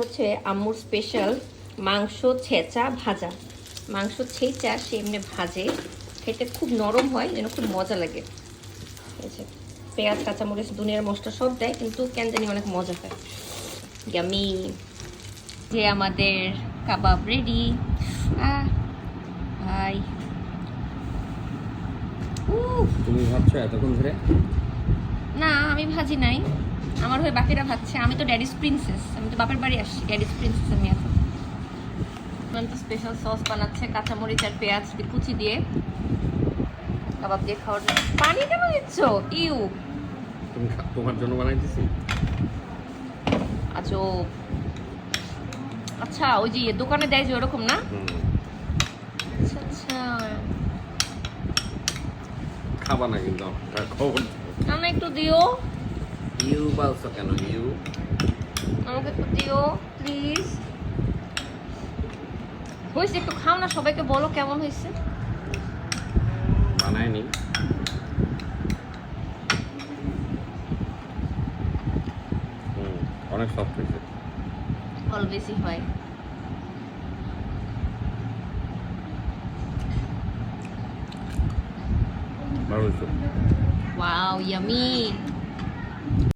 হচ্ছে আম্মুর স্পেশাল মাংস ছেঁচা ভাজা। মাংস ছেঁচা সে এমনি ভাজে, খেতে খুব নরম হয়, যেন খুব মজা লাগে। ঠিক আছে, পেঁয়াজ কাঁচামরিচ দুনিয়ার মশলা সব দেয়, কিন্তু কেন জানি অনেক মজা হয়। ইয়ামি। যে আমাদের কাবাব রেডি। ভাই তুমি ভাবছো এতক্ষণ ধরে? না, আমি ভাজি নাই, আমার হয়ে বাকিরা ভাজছে। আমি তো ড্যাডিস প্রিন্সেস, আমি তো বাপের বাড়ি আসছি, ড্যাডিস প্রিন্সেস আমি এখন। তো স্পেশাল সস বানাচ্ছে কাঁচামরিচ আর পেঁয়াজ কুচি দিয়ে কাবাব দিয়ে খাওয়ার জন্য। পানি কেন দিচ্ছ? ইউ, তুমি তোমার জন্য বানাইতেছি। আচ্ছা আচ্ছা, ওই যে দোকানে দেয় যে ওরকম না? আচ্ছা আচ্ছা, খাবা না কিন্তু খবর। না একটু দিও, ইউ বলছো কেন? ইউ আমাকে একটু দিও প্লিজ। হয়েছে, একটু খাও না, সবাইকে বলো কেমন হয়েছে। বানায়নি। অনেক সফট হয়েছে। অলওয়েজই হয়। ভালো হয়েছে। Wow yummy.